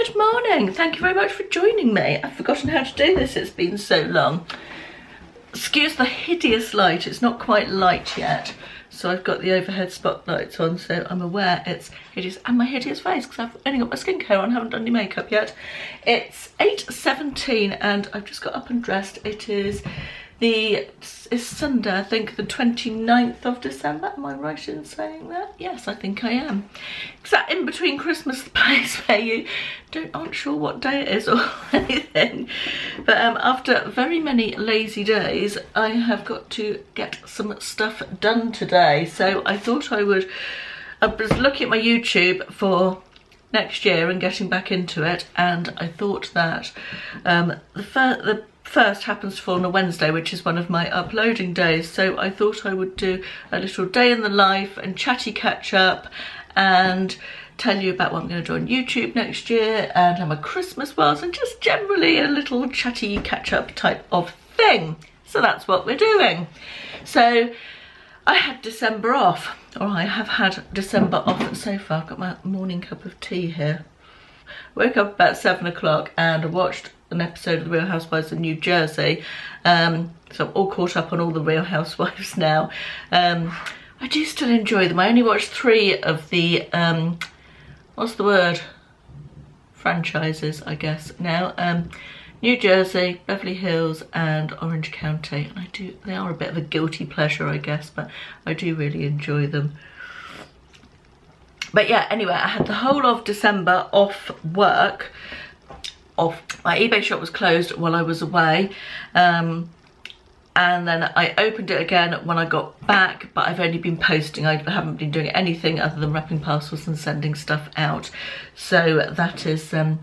Good morning. Thank you very much for joining me. I've forgotten how to do this. It's been so long. Excuse the hideous light. It's not quite light yet. So I've got the overhead spotlights on, so I'm aware it's hideous. And my hideous face, because I've only got my skincare on, haven't done any makeup yet. It's 8:17 and I've just got up and dressed. It's Sunday, I think, the 29th of December. Am I right in saying that? Yes, I think I am. Is that in between Christmas, the place where you aren't sure what day it is or anything? But after very many lazy days, I have got to get some stuff done today. So I thought I was looking at my YouTube for next year and getting back into it, and I thought that the first happens to fall on a Wednesday, which is one of my uploading days, so I thought I would do a little day in the life and chatty catch up and tell you about what I'm going to do on YouTube next year and how my Christmas was, and just generally a little chatty catch up type of thing. So that's what we're doing. So I had December off, or I have had December off so far. I've got my morning cup of tea here. Woke up about 7 o'clock and I watched an episode of The Real Housewives of New Jersey. So I'm all caught up on all the Real Housewives now. I do still enjoy them. I only watched 3 of the, what's the word? Franchises, I guess, now. New Jersey, Beverly Hills and Orange County. And they are a bit of a guilty pleasure, I guess, but I do really enjoy them. But yeah, anyway, I had the whole of December off work. My eBay shop was closed while I was away, and then I opened it again when I got back, but I've only been posting. I haven't been doing anything other than wrapping parcels and sending stuff out. So that is so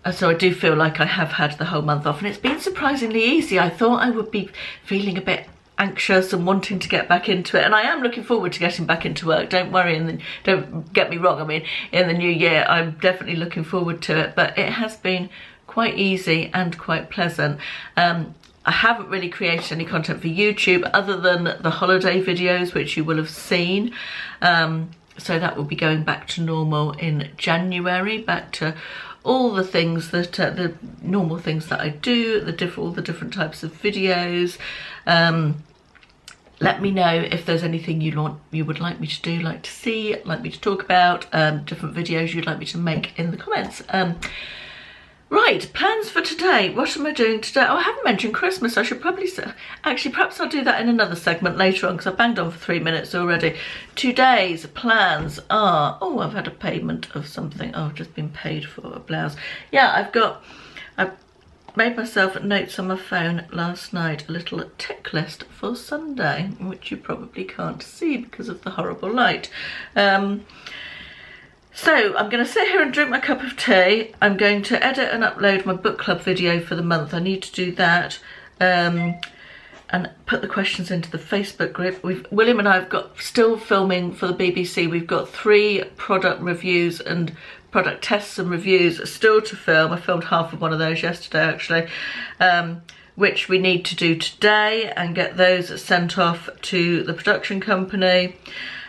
I do feel like I have had the whole month off, and it's been surprisingly easy. I thought I would be feeling a bit anxious and wanting to get back into it, and I am looking forward to getting back into work, don't worry, and don't get me wrong, I mean, in the new year I'm definitely looking forward to it, but it has been quite easy and quite pleasant. I haven't really created any content for YouTube other than the holiday videos, which you will have seen, so that will be going back to normal in January, back to all the things that the normal things that I do, all the different types of videos. Let me know if there's anything you would like me to do, like to see, like me to talk about, different videos you'd like me to make in the comments. Right, plans for today. What am I doing today? Oh, I haven't mentioned Christmas. I should probably say, actually, perhaps I'll do that in another segment later on, because I've banged on for 3 minutes already. Today's plans are, oh, I've had a payment of something. Oh, I've just been paid for a blouse. Yeah, I've made myself notes on my phone last night, a little tick list for Sunday, which you probably can't see because of the horrible light. So I'm going to sit here and drink my cup of tea. I'm going to edit and upload my book club video for the month. I need to do that, and put the questions into the Facebook group. William and I have got still filming for the BBC. We've got 3 product reviews and product tests and reviews still to film. I filmed half of one of those yesterday, actually, which we need to do today and get those sent off to the production company.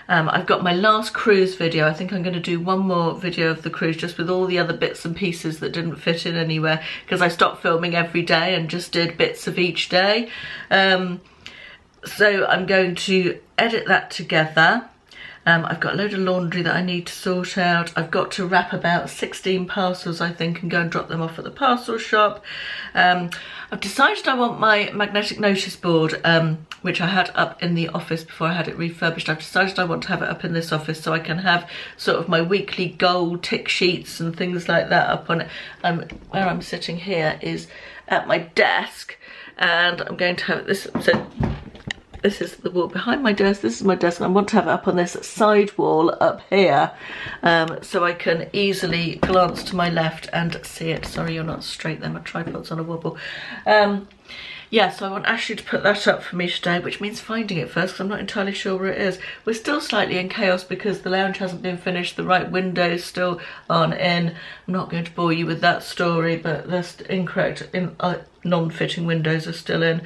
I've got my last cruise video. I think I'm going to do one more video of the cruise, just with all the other bits and pieces that didn't fit in anywhere, because I stopped filming every day and just did bits of each day. So I'm going to edit that together. I've got a load of laundry that I need to sort out. I've got to wrap about 16 parcels, I think, and go and drop them off at the parcel shop. I've decided I want my magnetic notice board, which I had up in the office before I had it refurbished. I've decided I want to have it up in this office so I can have sort of my weekly goal tick sheets and things like that up on it. Where I'm sitting here is at my desk, and I'm going to have this. So this is the wall behind my desk, this is my desk, and I want to have it up on this side wall up here, so I can easily glance to my left and see it. Sorry, you're not straight there, my tripod's on a wobble. Yeah, so I want Ashley to put that up for me today, which means finding it first, because I'm not entirely sure where it is. We're still slightly in chaos because the lounge hasn't been finished, the right windows still aren't in. I'm not going to bore you with that story, but there's incorrect, non-fitting windows are still in.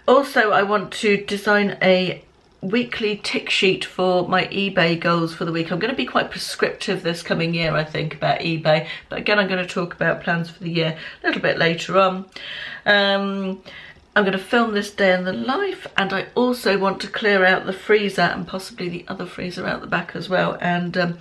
Also, I want to design a weekly tick sheet for my eBay goals for the week. I'm going to be quite prescriptive this coming year, I think, about eBay, but again I'm going to talk about plans for the year a little bit later on. I'm going to film this day in the life, and I also want to clear out the freezer and possibly the other freezer out the back as well, and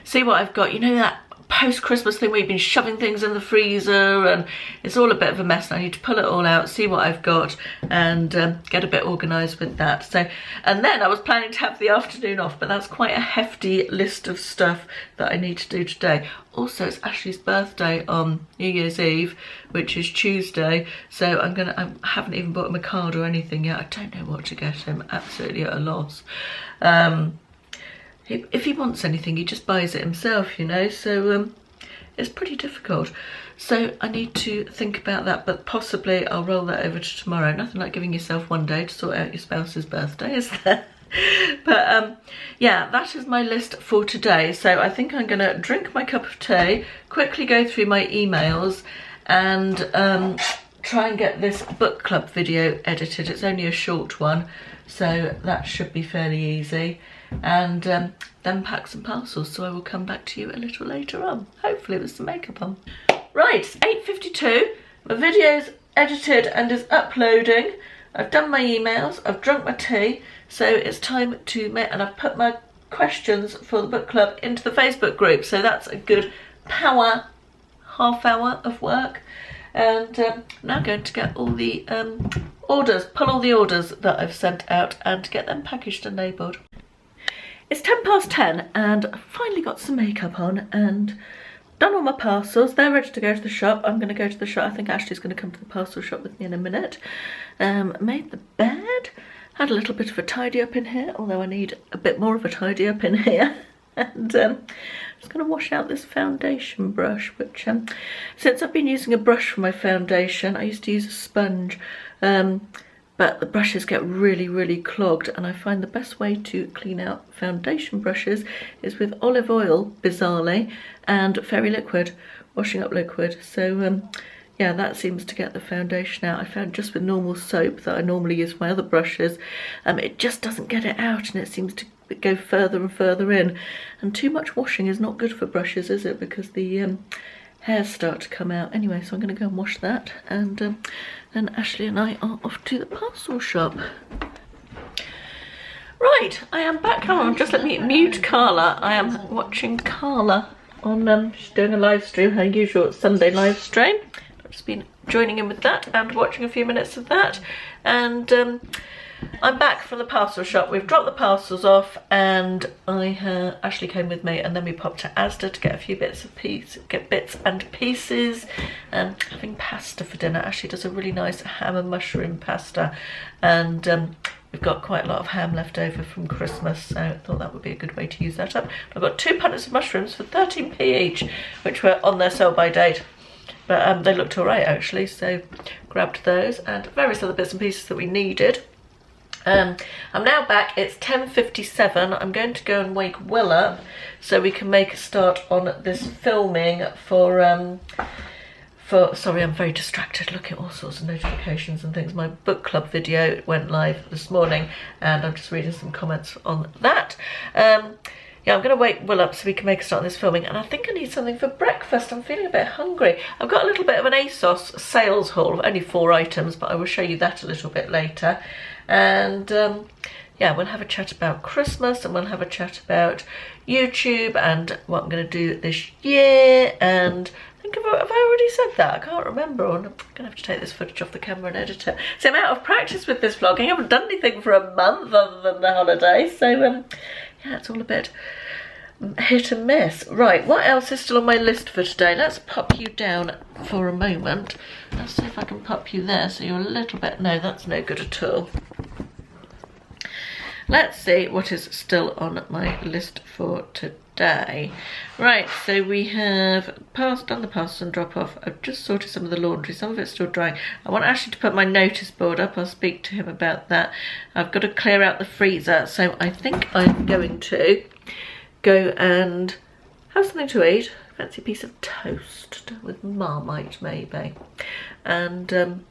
see what I've got. You know that post-Christmas thing where you've been shoving things in the freezer and it's all a bit of a mess. I need to pull it all out, see what I've got, and get a bit organised with that. So, and then I was planning to have the afternoon off, but that's quite a hefty list of stuff that I need to do today. Also, it's Ashley's birthday on New Year's Eve, which is Tuesday, so I haven't even bought him a card or anything yet. I don't know what to get him, absolutely at a loss. If he wants anything, he just buys it himself, you know, so it's pretty difficult. So I need to think about that, but possibly I'll roll that over to tomorrow. Nothing like giving yourself one day to sort out your spouse's birthday, is there? But yeah, that is my list for today. So I think I'm going to drink my cup of tea, quickly go through my emails, and try and get this book club video edited. It's only a short one, so that should be fairly easy. And then pack some parcels, so I will come back to you a little later on, hopefully with some makeup on. Right, it's 8:52, my video's edited and is uploading. I've done my emails, I've drunk my tea, so it's time to make, and I've put my questions for the book club into the Facebook group, so that's a good half hour of work. And now I'm going to get all the orders, pull all the orders that I've sent out and get them packaged and labelled. It's 10:10 and I've finally got some makeup on and done all my parcels. They're ready to go to the shop. I'm going to go to the shop. I think Ashley's going to come to the parcel shop with me in a minute. Made the bed. Had a little bit of a tidy up in here, although I need a bit more of a tidy up in here. And I'm just going to wash out this foundation brush, which since I've been using a brush for my foundation, I used to use a sponge, but the brushes get really clogged, and I find the best way to clean out foundation brushes is with olive oil, bizarrely, and fairy liquid, washing up liquid. So yeah, that seems to get the foundation out. I found just with normal soap that I normally use for my other brushes, it just doesn't get it out, and it seems to go further and further in. And too much washing is not good for brushes, is it? Because the hairs start to come out. Anyway, so I'm going to go and wash that, and then Ashley and I are off to the parcel shop. Right, I am back home. Just let me mute Carla. I am watching Carla on, she's doing a live stream, her usual Sunday live stream. I've just been joining in with that and watching a few minutes of that. And I'm back from the parcel shop. We've dropped the parcels off, and Ashley came with me, and then we popped to Asda to get a few bits and pieces, and having pasta for dinner. Ashley does a really nice ham and mushroom pasta, and we've got quite a lot of ham left over from Christmas, so I thought that would be a good way to use that up. I've got 2 punnets of mushrooms for 13p each, which were on their sell by date. But they looked alright actually, so grabbed those and various other bits and pieces that we needed. I'm now back. It's 10:57. I'm going to go and wake Will up so we can make a start on this filming for sorry, I'm very distracted. Look at all sorts of notifications and things. My book club video went live this morning, and I'm just reading some comments on that. Yeah, I'm going to wake Will up so we can make a start on this filming, and I think I need something for breakfast. I'm feeling a bit hungry. I've got a little bit of an ASOS sales haul of only 4 items, but I will show you that a little bit later. And yeah, we'll have a chat about Christmas, and we'll have a chat about YouTube and what I'm going to do this year. And I think have I already said that? I can't remember. I'm going to have to take this footage off the camera and edit it. So I'm out of practice with this vlogging. I haven't done anything for a month other than the holiday. So yeah, it's all a bit hit and miss. Right, what else is still on my list for today? Let's pop you down for a moment. Let's see if I can pop you there so you're a little bit... No, that's no good at all. Let's see what is still on my list for today. Right, so we have done the parcels and drop off. I've just sorted some of the laundry. Some of it's still drying. I want Ashley to put my notice board up. I'll speak to him about that. I've got to clear out the freezer, so I think I'm going to go and have something to eat. Fancy a piece of toast with Marmite maybe. And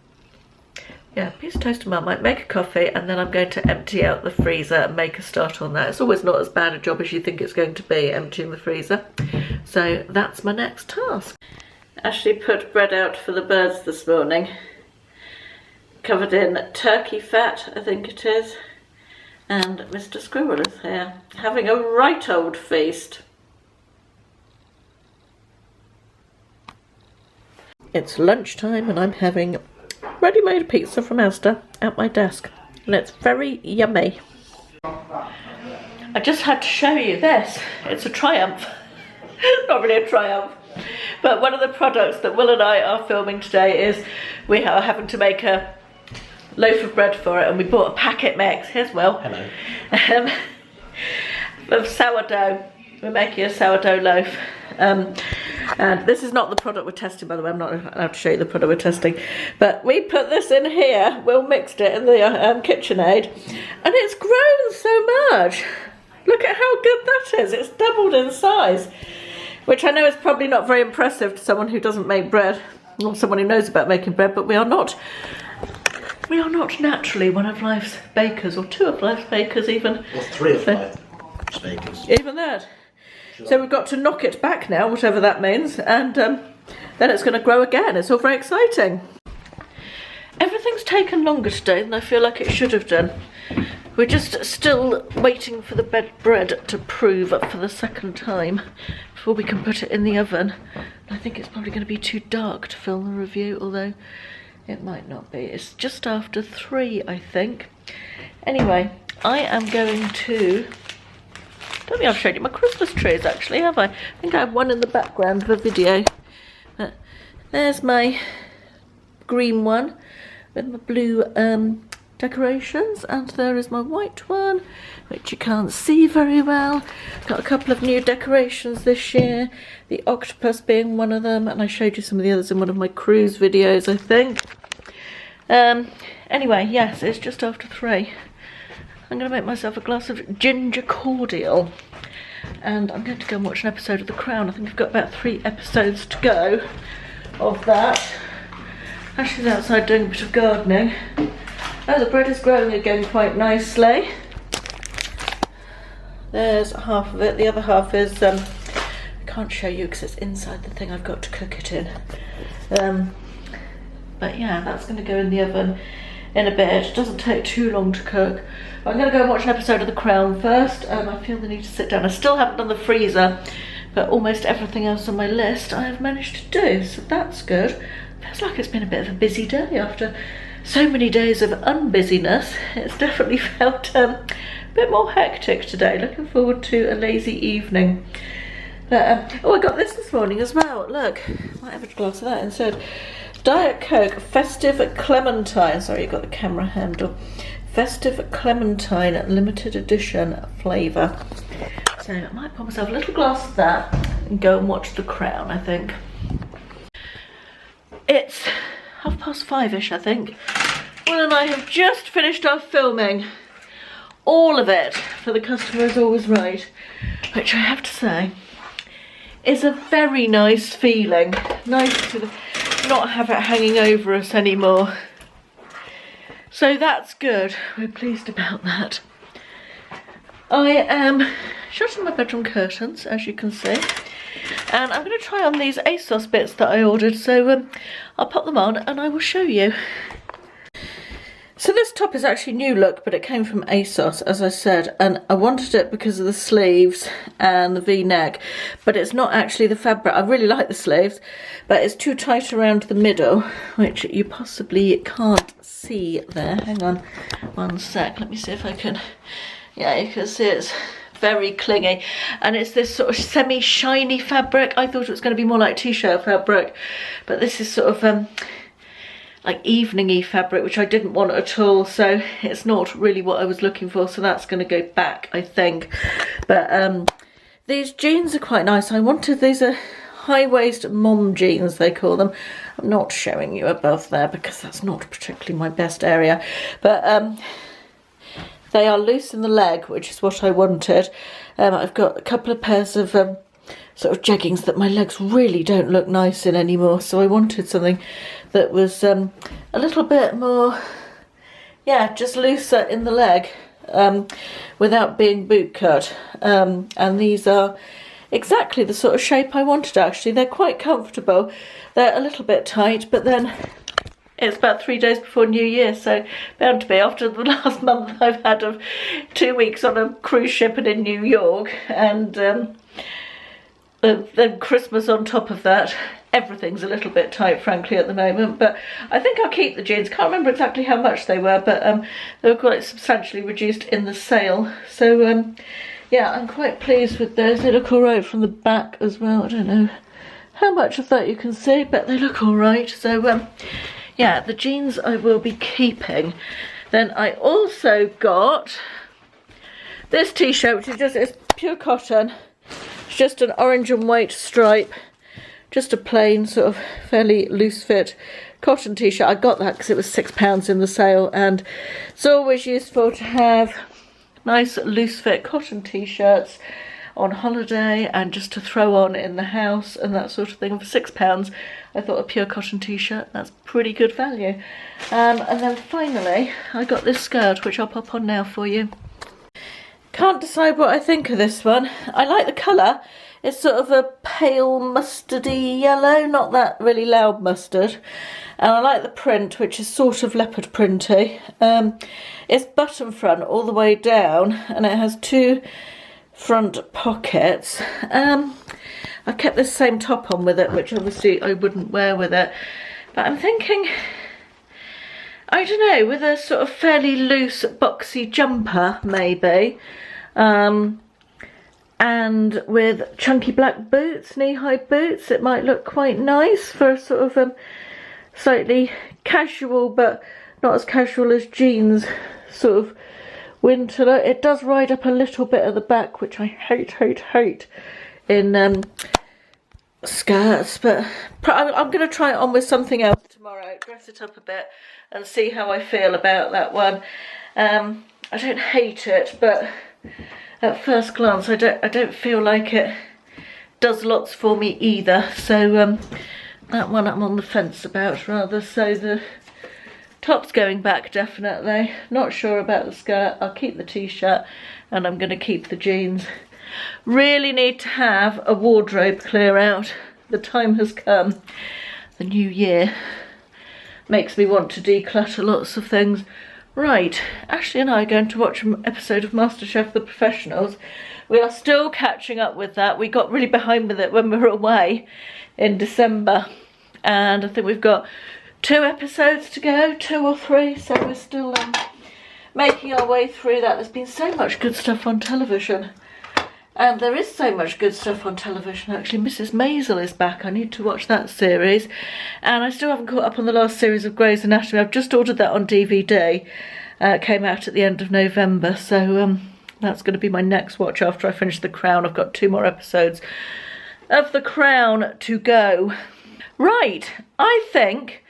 Yeah, piece of toast and Marmite, make a coffee, and then I'm going to empty out the freezer and make a start on that. It's always not as bad a job as you think it's going to be, emptying the freezer. So that's my next task. Ashley put bread out for the birds this morning, covered in turkey fat, I think it is, and Mr. Squirrel is here, having a right old feast. It's lunchtime and I'm having ready-made pizza from Asda at my desk, and it's very yummy. I just had to show you this. It's a triumph. Not really a triumph, but one of the products that Will and I are filming today is we are having to make a loaf of bread for it, and we bought a packet mix. Here's Will. Hello. Of sourdough. We're making a sourdough loaf. And this is not the product we're testing, by the way. I'm not allowed to show you the product we're testing. But we put this in here. Will mixed it in the KitchenAid, and it's grown so much. Look at how good that is. It's doubled in size, which I know is probably not very impressive to someone who doesn't make bread, or someone who knows about making bread, but we are not naturally one of life's bakers, or two of life's bakers even. Or three of life's bakers. Even that. Sure. So we've got to knock it back now, whatever that means, and then it's going to grow again. It's all very exciting. Everything's taken longer today than I feel like it should have done. We're just still waiting for the bread to prove for the second time before we can put it in the oven. I think it's probably going to be too dark to film the review, although it might not be. It's just after 3, I think. Anyway, I am going to... I don't think I've showed you my Christmas trees actually, have I? I think I have one in the background of a video. But there's my green one with my blue decorations, and there is my white one, which you can't see very well. Got a couple of new decorations this year, the octopus being one of them, and I showed you some of the others in one of my cruise videos, I think. Anyway, yes, it's just after 3. I'm going to make myself a glass of ginger cordial, and I'm going to go and watch an episode of The Crown. I think I've got about 3 episodes to go of that. Ashley's outside doing a bit of gardening. Oh, the bread is growing again quite nicely. There's half of it. The other half is, I can't show you because it's inside the thing I've got to cook it in. But yeah, that's going to go in the oven in a bit. It doesn't take too long to cook. I'm going to go and watch an episode of The Crown first. I feel the need to sit down. I still haven't done the freezer, but almost everything else on my list I have managed to do, so that's good. Feels like it's been a bit of a busy day after so many days of unbusyness. It's definitely felt a bit more hectic today. Looking forward to a lazy evening. But, oh, I got this morning as well. Look, might have a glass of that instead. Diet Coke Festive Clementine. Sorry, you got the camera handle. Festive Clementine limited edition flavour. So I might pour myself a little glass of that and go and watch The Crown, I think. It's 5:30ish, I think. Will and I have just finished our filming. All of it for The Customer Is Always Right, which I have to say is a very nice feeling. Nice to not have it hanging over us anymore. So that's good. We're pleased about that. I am shutting my bedroom curtains, as you can see, and I'm going to try on these ASOS bits that I ordered, so I'll pop them on and I will show you. So this top is actually new look, but it came from ASOS, as I said, and I wanted it because of the sleeves and the V-neck, but it's not actually the fabric. I really like the sleeves, but it's too tight around the middle, which you possibly can't see there. Hang on one sec, let me see if I can... Yeah, you can see it's very clingy, and it's this sort of semi-shiny fabric. I thought it was going to be more like t-shirt fabric, but this is sort of like evening-y fabric, which I didn't want at all, so it's not really what I was looking for, so that's going to go back, I think. But these jeans are quite nice. I wanted these high-waist mom jeans, they call them. I'm not showing you above there because that's not particularly my best area, but they are loose in the leg, which is what I wanted. I've got a couple of pairs of sort of jeggings that my legs really don't look nice in anymore, so I wanted something that was a little bit more yeah, just looser in the leg without being boot cut. And these are exactly the sort of shape I wanted actually. They're quite comfortable. They're a little bit tight, but then it's about 3 days before New Year, so bound to be after the last month I've had of 2 weeks on a cruise ship and in New York, and then Christmas on top of that. Everything's a little bit tight, frankly, at the moment, but I think I'll keep the jeans. Can't remember exactly how much they were, but they were quite substantially reduced in the sale. So, yeah, I'm quite pleased with those. They look all right from the back as well. I don't know how much of that you can see, but they look all right. So, yeah, the jeans I will be keeping. Then I also got this t-shirt, which is just, it's pure cotton. It's just an orange and white stripe. Just a plain sort of fairly loose fit cotton t-shirt. I got that because it was £6 in the sale, and it's always useful to have nice loose fit cotton t-shirts on holiday and just to throw on in the house and that sort of thing. For £6 I thought a pure cotton t-shirt, that's pretty good value. And then finally I got this skirt, which I'll pop on now for you. Can't decide what I think of this one. I like the colour. It's sort of a pale mustardy yellow, not that really loud mustard. And I like the print, which is sort of leopard printy. It's button front all the way down, and it has 2 front pockets. I kept this same top on with it, which obviously I wouldn't wear with it. But I'm thinking, I don't know, with a sort of fairly loose boxy jumper maybe. And with chunky black boots, knee-high boots, it might look quite nice for a sort of slightly casual, but not as casual as jeans, sort of winter look. It does ride up a little bit at the back, which I hate in skirts, but I'm going to try it on with something else tomorrow, dress it up a bit and see how I feel about that one. I don't hate it, but at first glance I don't feel like it does lots for me either. So that one I'm on the fence about rather. So the top's going back definitely. Not sure about the skirt. I'll keep the t-shirt and I'm going to keep the jeans. Really need to have a wardrobe clear out. The time has come. The new year makes me want to declutter lots of things. Right, Ashley and I are going to watch an episode of MasterChef The Professionals. We are still catching up with that. We got really behind with it when we were away in December. And I think we've got 2 episodes to go, 2 or 3. So we're still making our way through that. There's been so much good stuff on television. And there is so much good stuff on television actually. Mrs. Maisel is back. I need to watch that series. And I still haven't caught up on the last series of Grey's Anatomy. I've just ordered that on DVD. It came out at the end of November. So that's going to be my next watch after I finish The Crown. I've got 2 more episodes of The Crown to go. Right, I think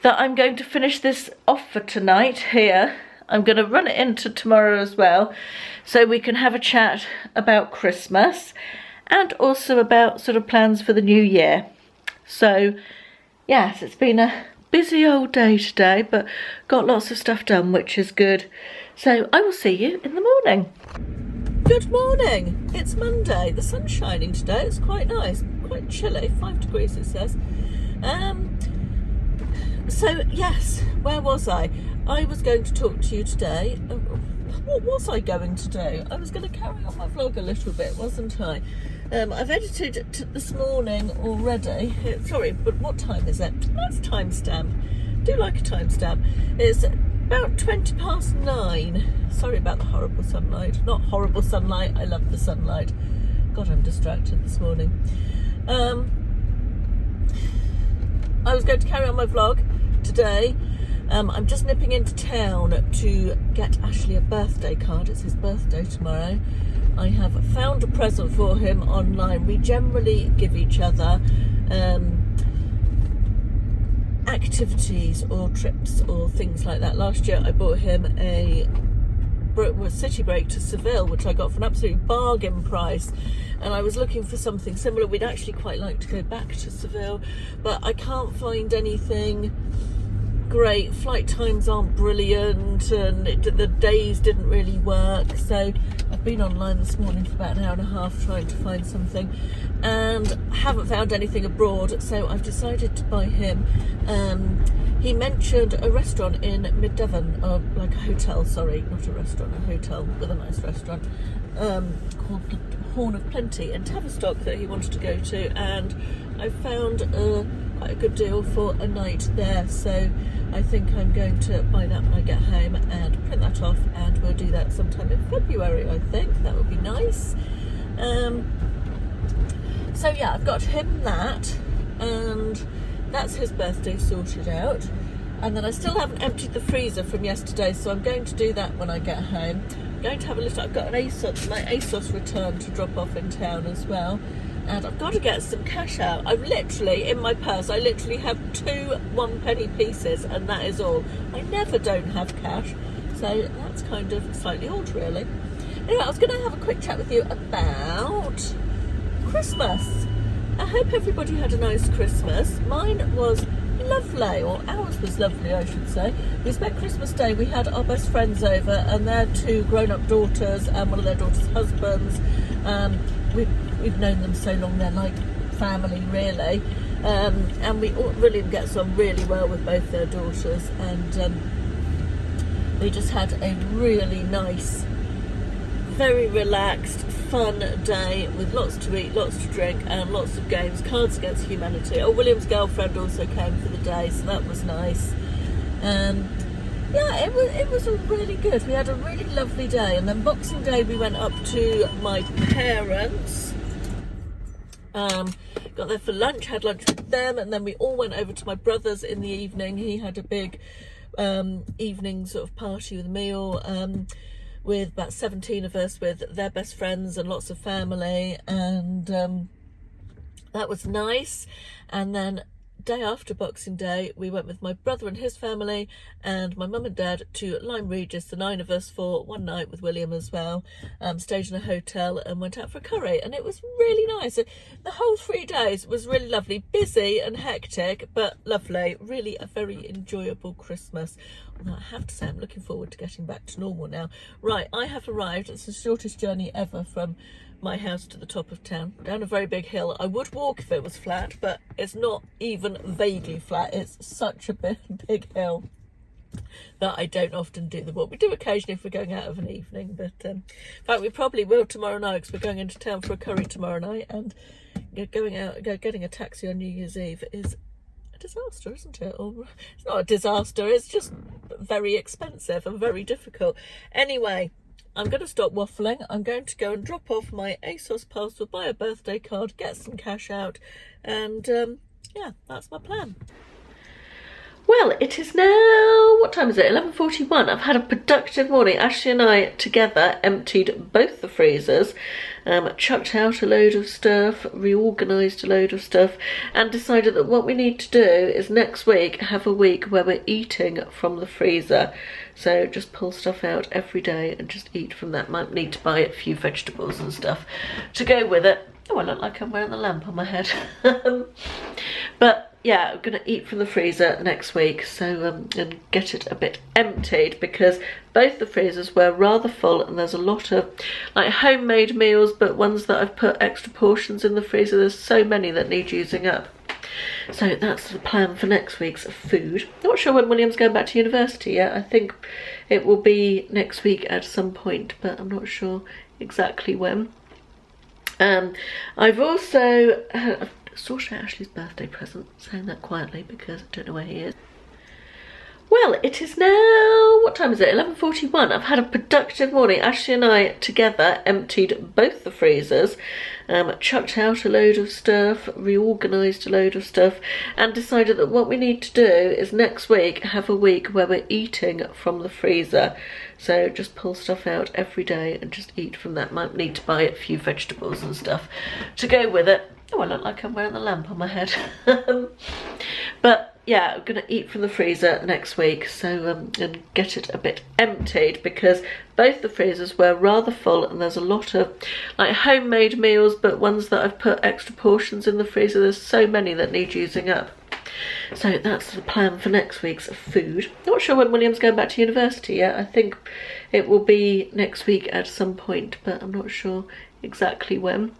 that I'm going to finish this off for tonight here. I'm going to run it into tomorrow as well, so we can have a chat about Christmas and also about sort of plans for the new year. So yes, it's been a busy old day today, but got lots of stuff done, which is good. So I will see you in the morning. Good morning, it's Monday. The sun's shining today. It's quite nice, quite chilly, 5 degrees it says. So yes, where was I? I was going to talk to you today. What was I going to do? I was going to carry on my vlog a little bit, wasn't I? I've edited it this morning already. Sorry, but what time is it? That's timestamp. Do like a timestamp. It's about 9:20. Sorry about the horrible sunlight. Not horrible sunlight. I love the sunlight. God, I'm distracted this morning. I was going to carry on my vlog today. I'm just nipping into town to get Ashley a birthday card. It's his birthday tomorrow. I have found a present for him online. We generally give each other activities or trips or things like that. Last year I bought him a city break to Seville, which I got for an absolute bargain price, and I was looking for something similar. We'd actually quite like to go back to Seville, but I can't find anything great. Flight times aren't brilliant, and the days didn't really work. So I've been online this morning for about an hour and a half trying to find something, and haven't found anything abroad. So I've decided to buy him. He mentioned a restaurant in Mid Devon, or like a hotel. Sorry, not a restaurant, a hotel with a nice restaurant called Horn of Plenty in Tavistock that he wanted to go to, and I found quite a good deal for a night there. So I think I'm going to buy that when I get home and print that off, and we'll do that sometime in February. I think that would be nice. So yeah, I've got him that, and that's his birthday sorted out. And then I still haven't emptied the freezer from yesterday, so I'm going to do that when I get home. I'm going to have a little. I've got an ASOS, my ASOS return to drop off in town as well, and I've got to get some cash out. I've literally, in my purse, I literally have 2 1-penny pieces, and that is all. I never don't have cash, so that's kind of slightly odd, really. Anyway, I was going to have a quick chat with you about Christmas. I hope everybody had a nice Christmas. Mine was lovely, or ours was lovely, I should say. We spent Christmas Day, we had our best friends over, and their 2 grown-up daughters and one of their daughters' husbands. We've known them so long, they're like family, really. And William gets on really well with both their daughters, and we just had a really nice, very relaxed, fun day with lots to eat, lots to drink, and lots of games. Cards Against Humanity. Oh, William's girlfriend also came for the day, so that was nice. Yeah, it was really good. We had a really lovely day, and then Boxing Day we went up to my parents. Got there for lunch, had lunch with them, and then we all went over to my brother's in the evening. He had a big evening sort of party with a meal. With about 17 of us, with their best friends and lots of family, and that was nice. And then day after Boxing Day, we went with my brother and his family and my mum and dad to Lyme Regis, the 9 of us, for one night with William as well. Stayed in a hotel and went out for a curry, and it was really nice. The whole 3 days was really lovely, busy and hectic, but lovely. Really a very enjoyable Christmas. Although I have to say, I'm looking forward to getting back to normal now. Right, I have arrived. It's the shortest journey ever from my house to the top of town, down a very big hill. I would walk if it was flat, but it's not even vaguely flat. It's such a big hill that I don't often do the walk. We do occasionally if we're going out of an evening, but in fact we probably will tomorrow night, because we're going into town for a curry tomorrow night, and getting a taxi on New Year's Eve is a disaster, isn't it? Or it's not a disaster, it's just very expensive and very difficult. Anyway, I'm going to stop waffling. I'm going to go and drop off my ASOS parcel, buy a birthday card, get some cash out, and yeah, that's my plan. Well, it is now, what time is it? 11:41. I've had a productive morning. Ashley and I together emptied both the freezers, chucked out a load of stuff, reorganised a load of stuff, and decided that what we need to do is next week have a week where we're eating from the freezer. So just pull stuff out every day and just eat from that. Might need to buy a few vegetables and stuff to go with it. Oh, I look like I'm wearing the lamp on my head. But yeah, I'm gonna eat from the freezer next week, so and get it a bit emptied, because both the freezers were rather full, and there's a lot of like homemade meals, but ones that I've put extra portions in the freezer. There's so many that need using up. So that's the plan for next week's food. Not sure when William's going back to university yet. I think it will be next week at some point, but I'm not sure exactly when. I've also sorted out Ashley's birthday present, saying that quietly because I don't know where he is. Well, it is now, what time is it? 11:41. I've had a productive morning. Ashley and I together emptied both the freezers, chucked out a load of stuff, reorganised a load of stuff, and decided that what we need to do is next week have a week where we're eating from the freezer. So just pull stuff out every day and just eat from that. Might need to buy a few vegetables and stuff to go with it. Oh, I look like I'm wearing the lamp on my head. But yeah, I'm gonna eat from the freezer next week, so and get it a bit emptied, because both the freezers were rather full, and there's a lot of like homemade meals, but ones that I've put extra portions in the freezer. There's so many that need using up. So that's the plan for next week's food. Not sure when William's going back to university yet. I think it will be next week at some point, but I'm not sure exactly when.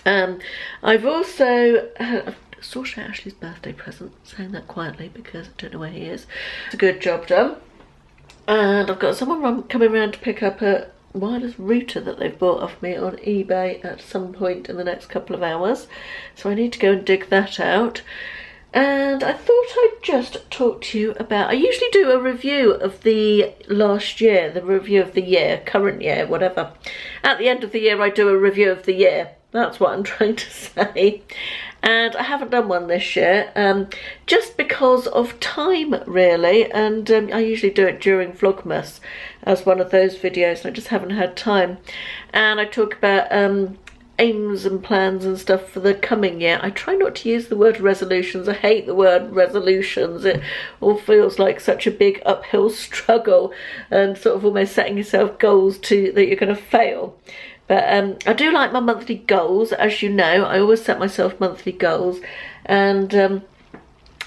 I've also sorted out Ashley's birthday present, saying that quietly because I don't know where he is. It's a good job done. And I've got someone coming around to pick up a wireless router that they've bought off me on eBay at some point in the next couple of hours. So I need to go and dig that out. And I thought I'd just talk to you about, I usually do a review of the last year, the review of the year, current year, whatever. At the end of the year I do a review of the year. That's what I'm trying to say. And I haven't done one this year, just because of time really, and I usually do it during Vlogmas as one of those videos, and I just haven't had time. And I talk about aims and plans and stuff for the coming year. I try not to use the word resolutions. I hate the word resolutions. It all feels like such a big uphill struggle and sort of almost setting yourself goals that you're going to fail. But I do like my monthly goals, as you know. I always set myself monthly goals, and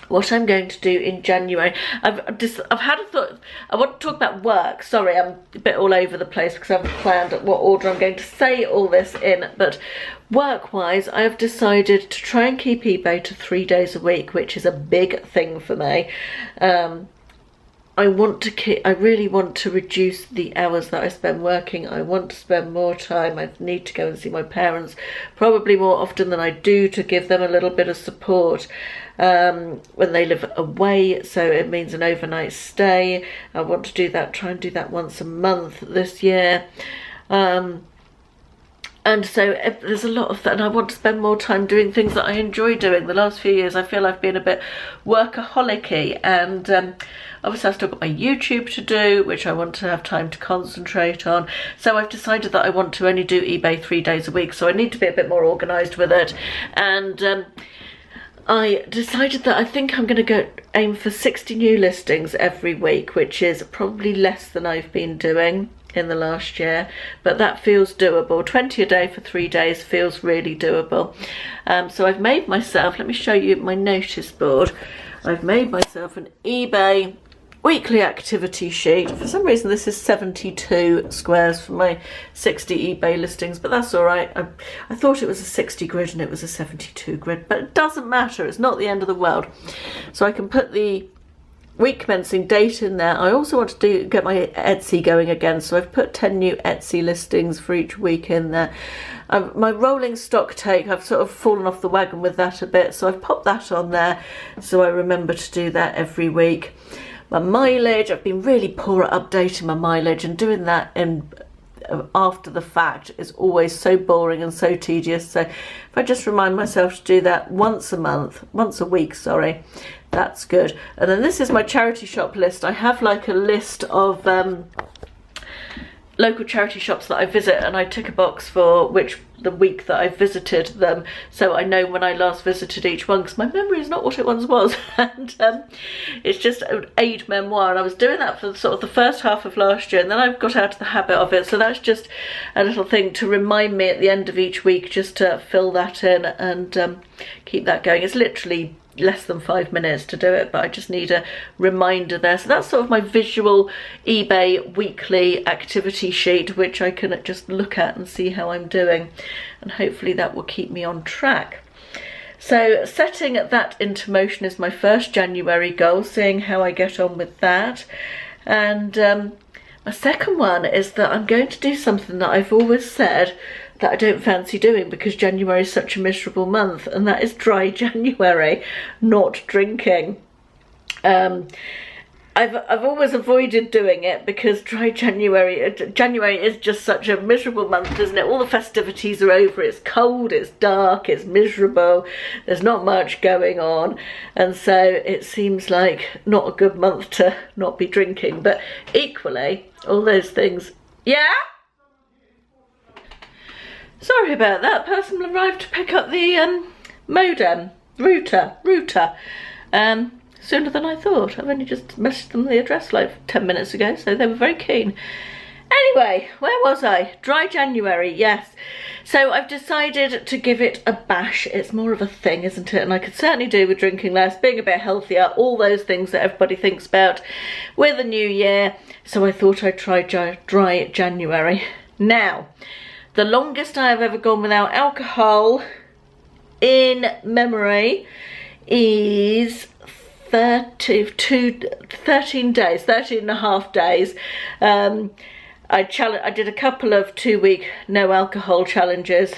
what I'm going to do in January, I've had a thought. I want to talk about work. Sorry, I'm a bit all over the place because I haven't planned what order I'm going to say all this in. But work-wise, I have decided to try and keep eBay to 3 days a week, which is a big thing for me. I really want to reduce the hours that I spend working. I want to spend more time. I need to go and see my parents, probably more often than I do, to give them a little bit of support when they live away. So it means an overnight stay. I want to do that, try and do that once a month this year. And so there's a lot of that, and I want to spend more time doing things that I enjoy doing. The last few years I feel I've been a bit workaholic-y, and obviously I've still got my YouTube to do, which I want to have time to concentrate on. So I've decided that I want to only do eBay 3 days a week, so I need to be a bit more organised with it. And I decided that I think I'm going to aim for 60 new listings every week, which is probably less than I've been doing in the last year, but that feels doable. 20 a day for 3 days feels really doable. So I've made myself, let me show you my notice board. I've made myself an eBay weekly activity sheet. For some reason this is 72 squares for my 60 eBay listings, but that's all right. I thought it was a 60 grid and it was a 72 grid, but it doesn't matter. It's not the end of the world. So I can put the week commencing date in there. I also want to get my Etsy going again, so I've put 10 new Etsy listings for each week in there. My rolling stock take, I've sort of fallen off the wagon with that a bit, so I've popped that on there so I remember to do that every week. My mileage, I've been really poor at updating my mileage, and doing that in after the fact is always so boring and so tedious. So if I just remind myself to do that once a week, sorry, that's good. And then this is my charity shop list. I have like a list of local charity shops that I visit, and I tick a box for the week that I visited them, so I know when I last visited each one, because my memory is not what it once was. And it's just an aid memoir, and I was doing that for sort of the first half of last year, and then I've got out of the habit of it, so that's just a little thing to remind me at the end of each week, just to fill that in and keep that going. It's literally less than 5 minutes to do it, but I just need a reminder there. So that's sort of my visual eBay weekly activity sheet, which I can just look at and see how I'm doing, and hopefully that will keep me on track. So setting that into motion is my first January goal, seeing how I get on with that. And my second one is that I'm going to do something that I've always said that I don't fancy doing, because January is such a miserable month, and that is dry January, not drinking. I've always avoided doing it because dry January is just such a miserable month, isn't it? All the festivities are over, it's cold, it's dark, it's miserable, there's not much going on, and so it seems like not a good month to not be drinking. But equally, all those things, yeah? Sorry about that, person arrived to pick up the modem, router, sooner than I thought. I've only just messaged them the address like 10 minutes ago, so they were very keen. Anyway, where was I? Dry January, yes. So I've decided to give it a bash. It's more of a thing, isn't it? And I could certainly do with drinking less, being a bit healthier, all those things that everybody thinks about with the new year. So I thought I'd try dry January. Now, the longest I have ever gone without alcohol in memory is 13 days, 13 and a half days. I did a couple of 2-week no alcohol challenges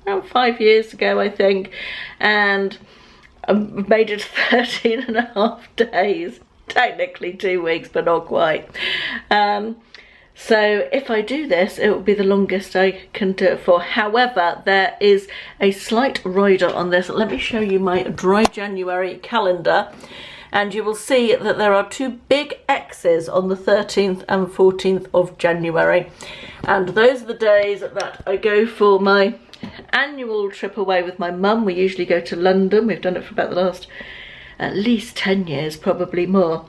around 5 years ago, I think, and I made it 13 and a half days. Technically 2 weeks, but not quite. So if I do this, it will be the longest I can do it for. However, there is a slight rider on this. Let me show you my dry January calendar. And you will see that there are 2 big X's on the 13th and 14th of January. And those are the days that I go for my annual trip away with my mum. We usually go to London. We've done it for about the last at least 10 years, probably more.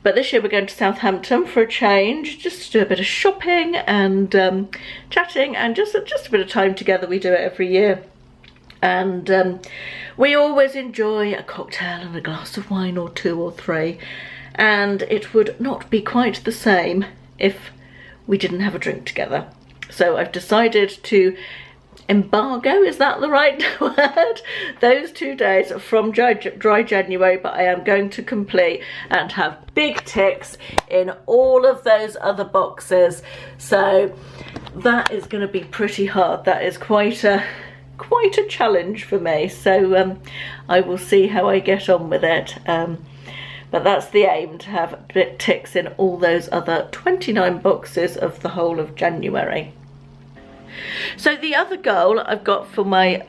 But this year we're going to Southampton for a change, just to do a bit of shopping and chatting and just a bit of time together. We do it every year. And we always enjoy a cocktail and a glass of wine or 2 or 3, and it would not be quite the same if we didn't have a drink together. So I've decided to embargo, is that the right word? Those 2 days from dry January, but I am going to complete and have big ticks in all of those other boxes. So that is going to be pretty hard. That is quite a challenge for me, so I will see how I get on with it, but that's the aim, to have ticks in all those other 29 boxes of the whole of January. So the other goal I've got for my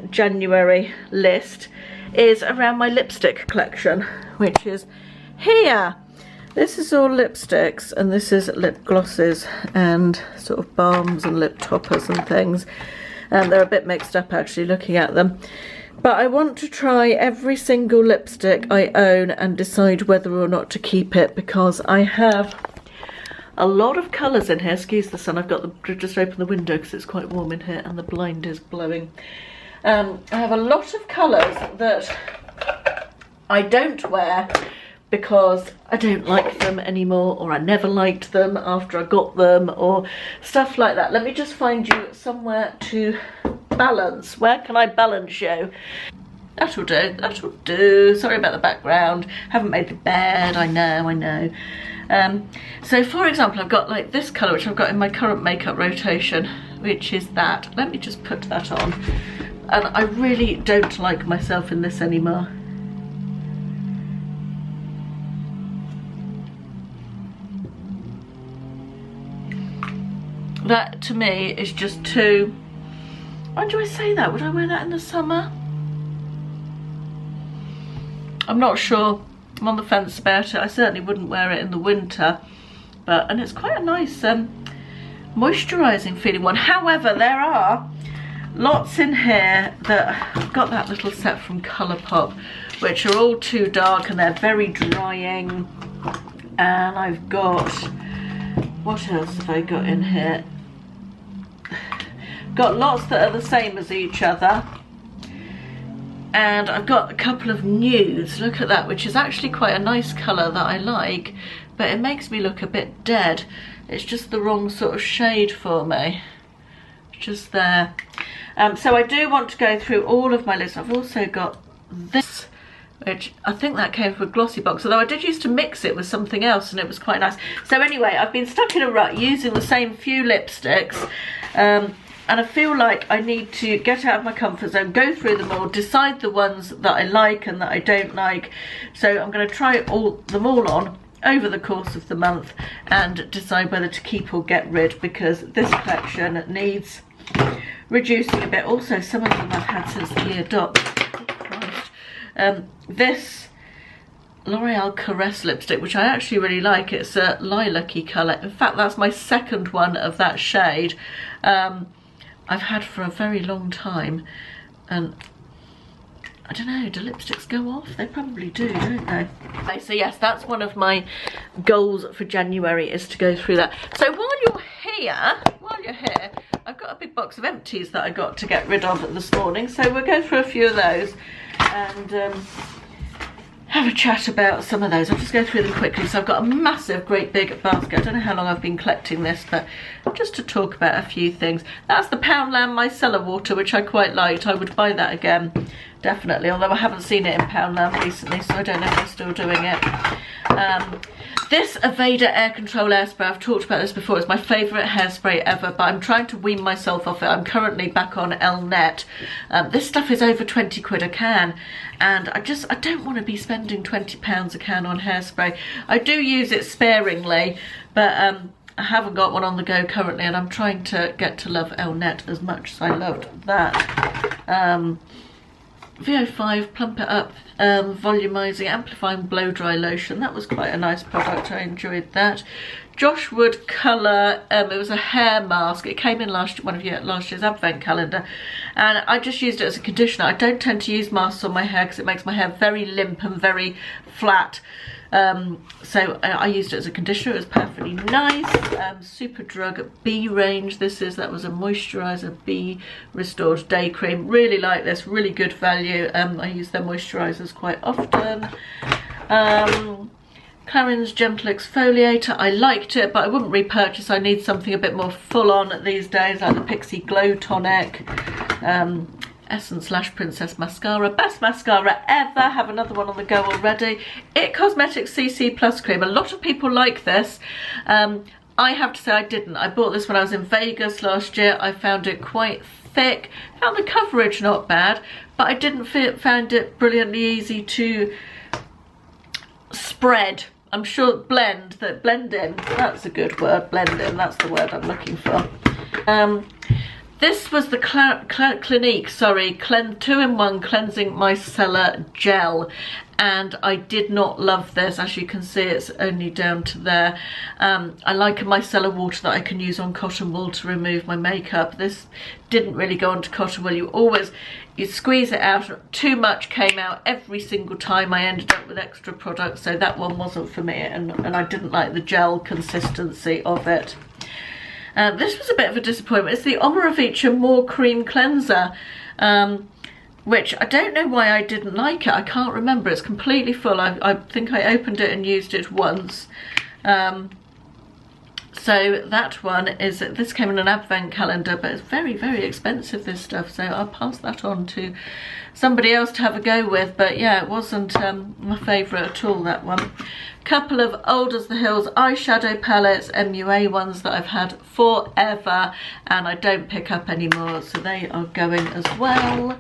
January list is around my lipstick collection, which is here. This is all lipsticks, and this is lip glosses and sort of balms and lip toppers and things. And they're a bit mixed up actually looking at them. But I want to try every single lipstick I own and decide whether or not to keep it, because I have a lot of colours in here. Excuse the sun, I've got to just open the window because it's quite warm in here and the blind is blowing. I have a lot of colours that I don't wear because I don't like them anymore, or I never liked them after I got them, or stuff like that. Let me just find you somewhere to balance. Where can I balance you? That'll do, that'll do. Sorry about the background. Haven't made the bed, I know. So for example, I've got like this colour, which I've got in my current makeup rotation, which is that. Let me just put that on. And I really don't like myself in this anymore. That to me is just too, why do I say that? Would I wear that in the summer? I'm not sure. I'm on the fence about it. I certainly wouldn't wear it in the winter, and it's quite a nice moisturising feeling one. However, there are lots in here that I've got that little set from Colourpop, which are all too dark and they're very drying. And I've got, what else have I got in here? Got lots that are the same as each other, and I've got a couple of nudes. Look at that, which is actually quite a nice colour that I like, but it makes me look a bit dead. It's just the wrong sort of shade for me. It's just there. So I do want to go through all of my list. I've also got this, which I think that came from a glossy box, although I did used to mix it with something else and it was quite nice. So anyway, I've been stuck in a rut using the same few lipsticks, and I feel like I need to get out of my comfort zone, go through them all, decide the ones that I like and that I don't like. So I'm going to try them all on over the course of the month and decide whether to keep or get rid, because this collection needs reducing a bit. Also, some of them I've had since the year dot. This L'Oreal Caress lipstick, which I actually really like, it's a lilac-y colour. In fact, that's my second one of that shade. I've had for a very long time, and I don't know, do lipsticks go off? They probably do, don't they? Okay, so yes, that's one of my goals for January, is to go through that. So while you're here, I've got a big box of empties that I got to get rid of this morning. So we'll go through a few of those and have a chat about some of those. I'll just go through them quickly. So I've got a massive, great big basket. I don't know how long I've been collecting this, but just to talk about a few things. That's the Poundland micellar water, which I quite liked. I would buy that again, definitely, although I haven't seen it in Poundland recently, so I don't know if they're still doing it. This Aveda air control air spray, I've talked about this before, it's my favourite hairspray ever, but I'm trying to wean myself off it. I'm currently back on Elnet. This stuff is over 20 quid a can, and I don't want to be spending £20 a can on hairspray. I do use it sparingly, but I haven't got one on the go currently, and I'm trying to get to love Elnet as much as I loved that. VO5 Plump It Up volumizing amplifying blow dry lotion, that was quite a nice product, I enjoyed that. Josh Wood Colour, it was a hair mask, it came in last year's advent calendar, and I just used it as a conditioner. I don't tend to use masks on my hair because it makes my hair very limp and very flat, so I used it as a conditioner. It was perfectly nice. Superdrug B range, that was a moisturiser B restored day cream. Really like this, really good value. I use their moisturisers quite often. Clarins Gentle Exfoliator, I liked it, but I wouldn't repurchase. I need something a bit more full on these days, like the Pixie Glow Tonic. Essence Lash Princess Mascara, best mascara ever. Have another one on the go already. It Cosmetics CC Plus Cream, a lot of people like this. I have to say I didn't. I bought this when I was in Vegas last year. I found it quite thick, found the coverage not bad, but I didn't find it brilliantly easy to spread. I'm sure blend in, that's a good word, blend in, that's the word I'm looking for. This was the Clinique, 2-in-1 Cleansing Micellar Gel, and I did not love this. As you can see, it's only down to there. I like a micellar water that I can use on cotton wool to remove my makeup. This didn't really go onto cotton wool. You squeeze it out, too much came out every single time. I ended up with extra product, so that one wasn't for me, and I didn't like the gel consistency of it. This was a bit of a disappointment. It's the Omoroviccia More Cream Cleanser, which I don't know why I didn't like it. I can't remember. It's completely full. I think I opened it and used it once. So that one this came in an advent calendar, but it's very, very expensive, this stuff. So I'll pass that on to somebody else to have a go with. But yeah, it wasn't my favourite at all, that one. Couple of Old as the Hills eyeshadow palettes, MUA ones that I've had forever, and I don't pick up anymore, so they are going as well.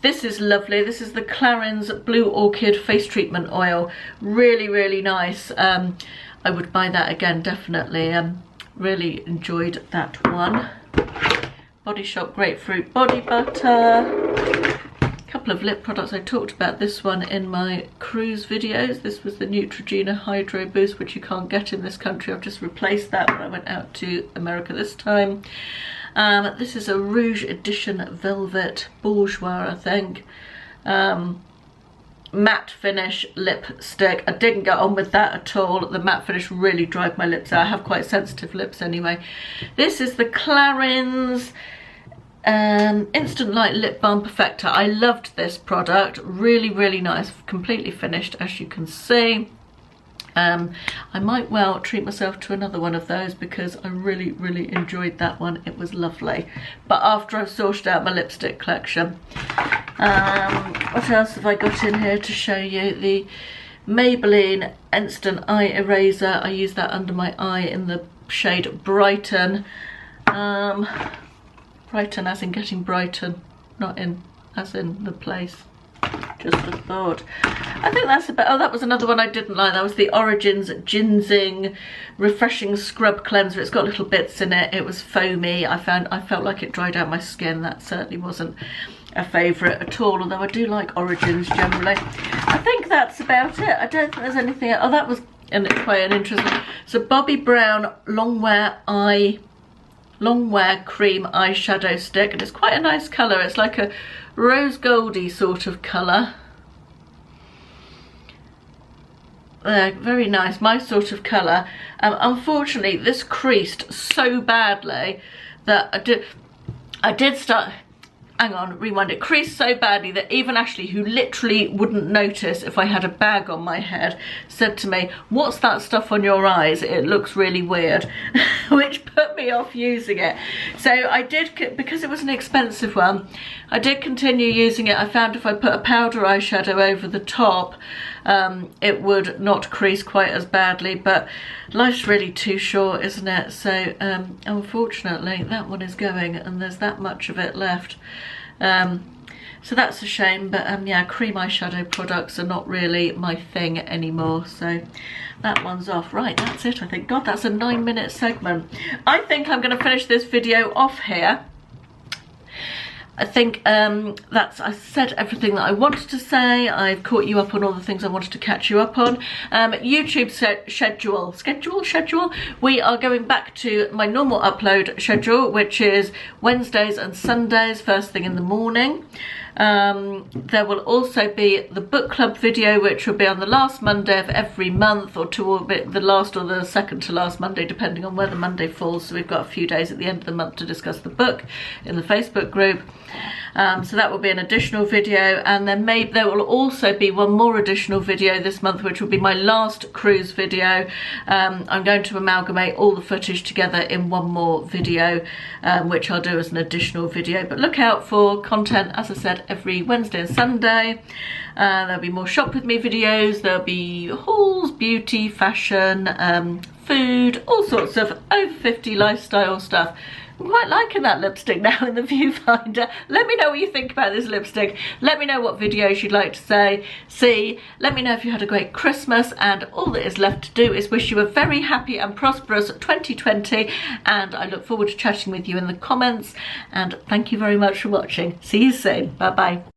This is lovely. This is the Clarins Blue Orchid Face Treatment Oil. Really, really nice. I would buy that again, definitely. Really enjoyed that one. Body Shop Grapefruit Body Butter. Couple of lip products. I talked about this one in my cruise videos. This was the Neutrogena Hydro Boost, which you can't get in this country. I've just replaced that when I went out to America this time. This is a Rouge Edition Velvet Bourgeois, I think. Matte finish lipstick. I didn't get on with that at all. The matte finish really dried my lips out. I have quite sensitive lips anyway. This is the Clarins Instant Light Lip Balm Perfector. I loved this product. Really, really nice. Completely finished, as you can see. I might well treat myself to another one of those because I really, really enjoyed that one. It was lovely. But after I've sorted out my lipstick collection. What else have I got in here to show you? The Maybelline Instant Eye Eraser. I use that under my eye in the shade Brighton. Brighton as in getting Brighton, not in as in the place. Just a thought. I think that's about, oh, that was another one I didn't like. That was the Origins Ginseng Refreshing Scrub Cleanser. It's got little bits in it. It was foamy. I felt like it dried out my skin. That certainly wasn't a favourite at all, although I do like Origins generally. I think that's about it. I don't think there's anything else. Oh, that was quite an interesting. So Bobbi Brown Longwear Cream eyeshadow stick, and it's quite a nice colour. It's like a rose goldy sort of colour. Very nice, my sort of colour. Unfortunately, this creased so badly that I did start, hang on, rewind, it creased so badly that even Ashley, who literally wouldn't notice if I had a bag on my head, said to me, what's that stuff on your eyes? It looks really weird, which put me off using it. So I did, because it was an expensive one, I did continue using it. I found if I put a powder eyeshadow over the top, it would not crease quite as badly, but life's really too short, isn't it? So unfortunately that one is going, and there's that much of it left. So that's a shame, but yeah, cream eyeshadow products are not really my thing anymore, so that one's off. Right, that's it, I think. God, that's a 9-minute segment. I think I'm going to finish this video off here. I think I said everything that I wanted to say. I've caught you up on all the things I wanted to catch you up on. YouTube schedule. We are going back to my normal upload schedule, which is Wednesdays and Sundays, first thing in the morning. There will also be the book club video, which will be on the last Monday of every month, or the last or the second to last Monday, depending on where the Monday falls. So we've got a few days at the end of the month to discuss the book in the Facebook group. So that will be an additional video, and then there will also be one more additional video this month, which will be my last cruise video. I'm going to amalgamate all the footage together in one more video, which I'll do as an additional video. But look out for content, as I said, every Wednesday and Sunday. There'll be more shop with me videos, there'll be hauls, beauty, fashion, food, all sorts of over 50 lifestyle stuff. I'm quite liking that lipstick now in the viewfinder. Let me know what you think about this lipstick. Let me know what videos you'd like to see. Let me know if you had a great Christmas, and all that is left to do is wish you a very happy and prosperous 2020, and I look forward to chatting with you in the comments, and thank you very much for watching. See you soon. Bye bye.